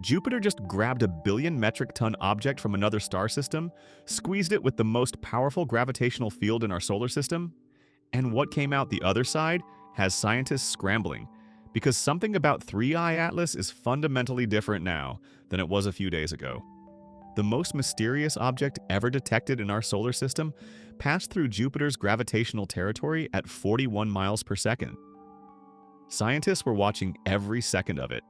Jupiter just grabbed a billion metric ton object from another star system, squeezed it with the most powerful gravitational field in our solar system, and what came out the other side has scientists scrambling, because something about 3I Atlas is fundamentally different now than it was a few days ago. The most mysterious object ever detected in our solar system passed through Jupiter's gravitational territory at 41 miles per second. Scientists were watching every second of it,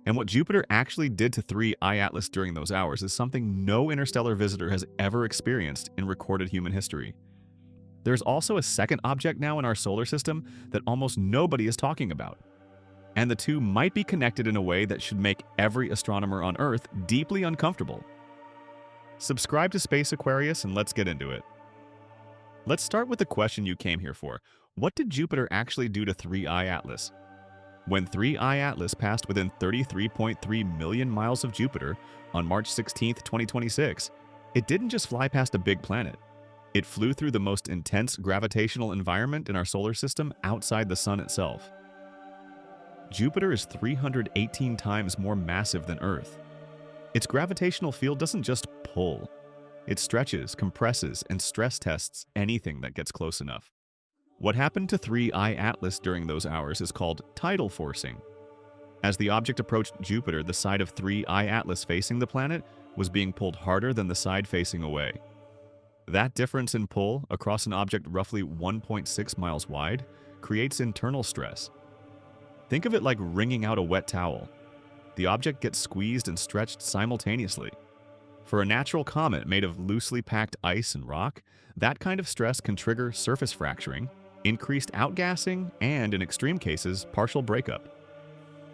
and what Jupiter actually did to 3I Atlas during those hours is something no interstellar visitor has ever experienced in recorded human history. There's also a second object now in our solar system that almost nobody is talking about. And the two might be connected in a way that should make every astronomer on Earth deeply uncomfortable. Subscribe to Space Aquarius and let's get into it. Let's start with the question you came here for. What did Jupiter actually do to 3I Atlas? When 3I Atlas passed within 33.3 million miles of Jupiter on March 16, 2026, it didn't just fly past a big planet. It flew through the most intense gravitational environment in our solar system outside the Sun itself. Jupiter is 318 times more massive than Earth. Its gravitational field doesn't just pull. It stretches, compresses, and stress tests anything that gets close enough. What happened to 3I Atlas during those hours is called tidal forcing. As the object approached Jupiter, the side of 3I Atlas facing the planet was being pulled harder than the side facing away. That difference in pull across an object roughly 1.6 miles wide creates internal stress. Think of it like wringing out a wet towel. The object gets squeezed and stretched simultaneously. For a natural comet made of loosely packed ice and rock, that kind of stress can trigger surface fracturing, increased outgassing, and, in extreme cases, partial breakup.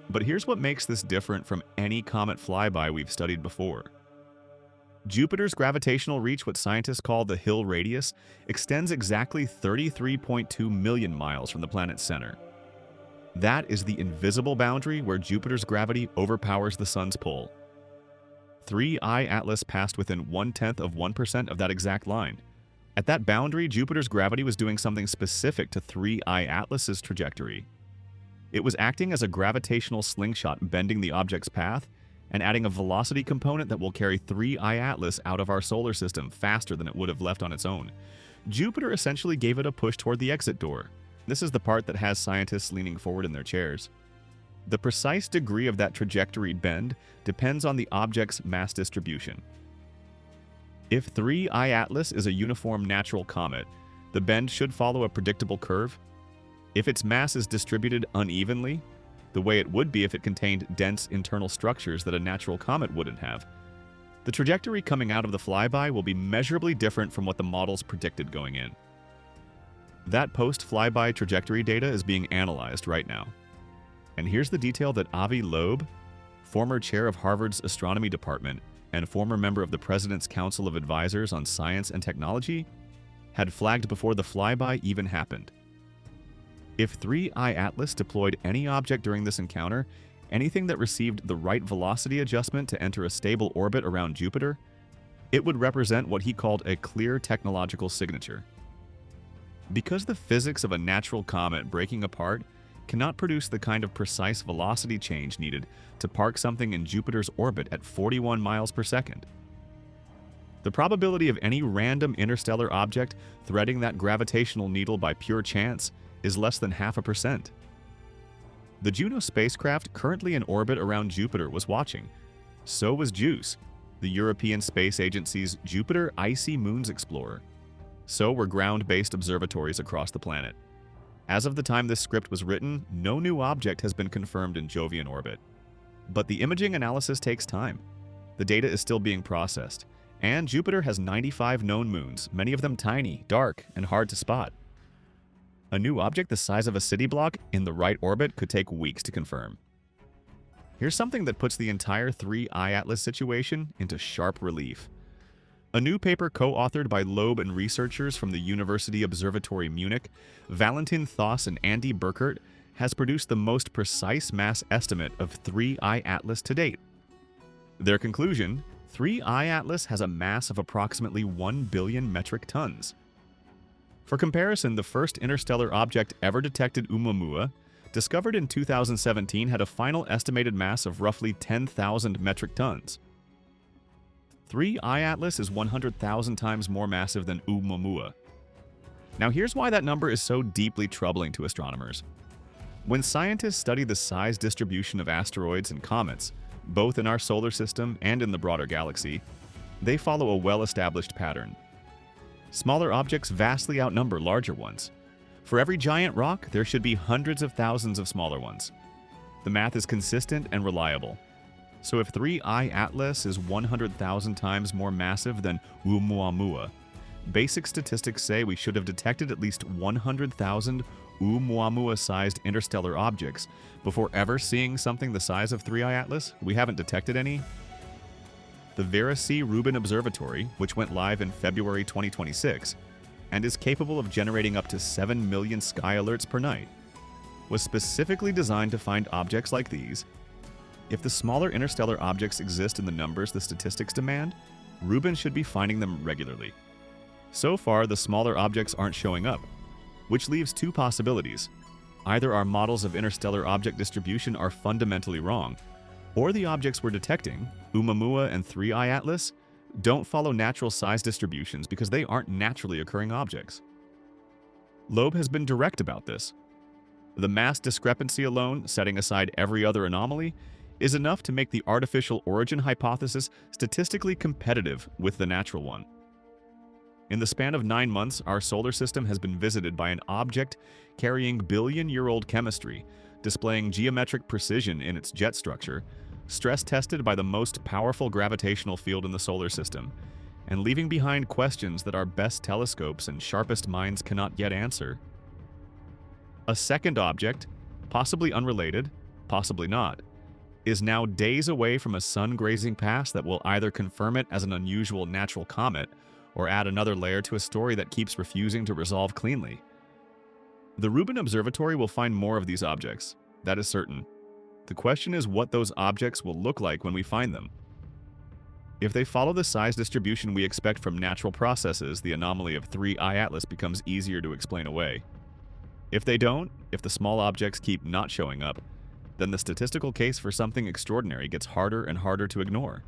But here's what makes this different from any comet flyby we've studied before. Jupiter's gravitational reach, what scientists call the Hill radius, extends exactly 33.2 million miles from the planet's center. That is the invisible boundary where Jupiter's gravity overpowers the Sun's pull. 3I Atlas passed within 0.1% of that exact line. At that boundary, Jupiter's gravity was doing something specific to 3I Atlas's trajectory. It was acting as a gravitational slingshot, bending the object's path and adding a velocity component that will carry 3I Atlas out of our solar system faster than it would have left on its own. Jupiter essentially gave it a push toward the exit door. This is the part that has scientists leaning forward in their chairs. The precise degree of that trajectory bend depends on the object's mass distribution. If 3I Atlas is a uniform natural comet, the bend should follow a predictable curve. If its mass is distributed unevenly, the way it would be if it contained dense internal structures that a natural comet wouldn't have, the trajectory coming out of the flyby will be measurably different from what the models predicted going in. That post-flyby trajectory data is being analyzed right now. And here's the detail that Avi Loeb, former chair of Harvard's astronomy department and former member of the President's Council of Advisors on Science and Technology, had flagged before the flyby even happened. If 3I Atlas deployed any object during this encounter, anything that received the right velocity adjustment to enter a stable orbit around Jupiter, it would represent what he called a clear technological signature. Because the physics of a natural comet breaking apart cannot produce the kind of precise velocity change needed to park something in Jupiter's orbit at 41 miles per second. The probability of any random interstellar object threading that gravitational needle by pure chance is less than 0.5%. The Juno spacecraft currently in orbit around Jupiter was watching. So was JUICE, the European Space Agency's Jupiter Icy Moons Explorer. So were ground-based observatories across the planet. As of the time this script was written, no new object has been confirmed in Jovian orbit. But the imaging analysis takes time. The data is still being processed, and Jupiter has 95 known moons, many of them tiny, dark, and hard to spot. A new object the size of a city block in the right orbit could take weeks to confirm. Here's something that puts the entire 3I Atlas situation into sharp relief. A new paper co-authored by Loeb and researchers from the University Observatory Munich, Valentin Thoss and Andy Burkert, has produced the most precise mass estimate of 3I Atlas to date. Their conclusion: 3I Atlas has a mass of approximately 1 billion metric tons. For comparison, the first interstellar object ever detected, Oumuamua, discovered in 2017, had a final estimated mass of roughly 10,000 metric tons. 3I Atlas is 100,000 times more massive than Oumuamua. Now here's why that number is so deeply troubling to astronomers. When scientists study the size distribution of asteroids and comets, both in our solar system and in the broader galaxy, they follow a well-established pattern. Smaller objects vastly outnumber larger ones. For every giant rock, there should be hundreds of thousands of smaller ones. The math is consistent and reliable. So if 3I Atlas is 100,000 times more massive than Oumuamua, basic statistics say we should have detected at least 100,000 Oumuamua-sized interstellar objects before ever seeing something the size of 3I Atlas. We haven't detected any. The Vera C. Rubin Observatory, which went live in February 2026 and is capable of generating up to 7 million sky alerts per night, was specifically designed to find objects like these. If the smaller interstellar objects exist in the numbers the statistics demand, Rubin should be finding them regularly. So far, the smaller objects aren't showing up, which leaves two possibilities. Either our models of interstellar object distribution are fundamentally wrong, or the objects we're detecting, Oumuamua and 3I Atlas, don't follow natural size distributions because they aren't naturally occurring objects. Loeb has been direct about this. The mass discrepancy alone, setting aside every other anomaly, is enough to make the artificial origin hypothesis statistically competitive with the natural one. In the span of 9 months, our solar system has been visited by an object carrying billion-year-old chemistry, displaying geometric precision in its jet structure, stress-tested by the most powerful gravitational field in the solar system, and leaving behind questions that our best telescopes and sharpest minds cannot yet answer. A second object, possibly unrelated, possibly not, is now days away from a sun-grazing pass that will either confirm it as an unusual natural comet or add another layer to a story that keeps refusing to resolve cleanly. The Rubin Observatory will find more of these objects, that is certain. The question is what those objects will look like when we find them. If they follow the size distribution we expect from natural processes, the anomaly of 3I Atlas becomes easier to explain away. If they don't, if the small objects keep not showing up, then the statistical case for something extraordinary gets harder and harder to ignore.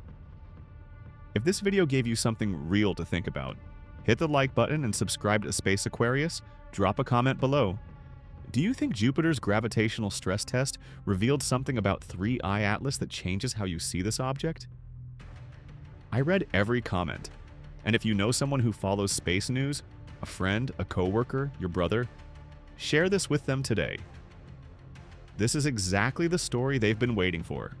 If this video gave you something real to think about, hit the like button and subscribe to Space Aquarius. Drop a comment below. Do you think Jupiter's gravitational stress test revealed something about 3I Atlas that changes how you see this object? I read every comment, and if you know someone who follows space news, a friend, a coworker, your brother, share this with them today. This is exactly the story they've been waiting for.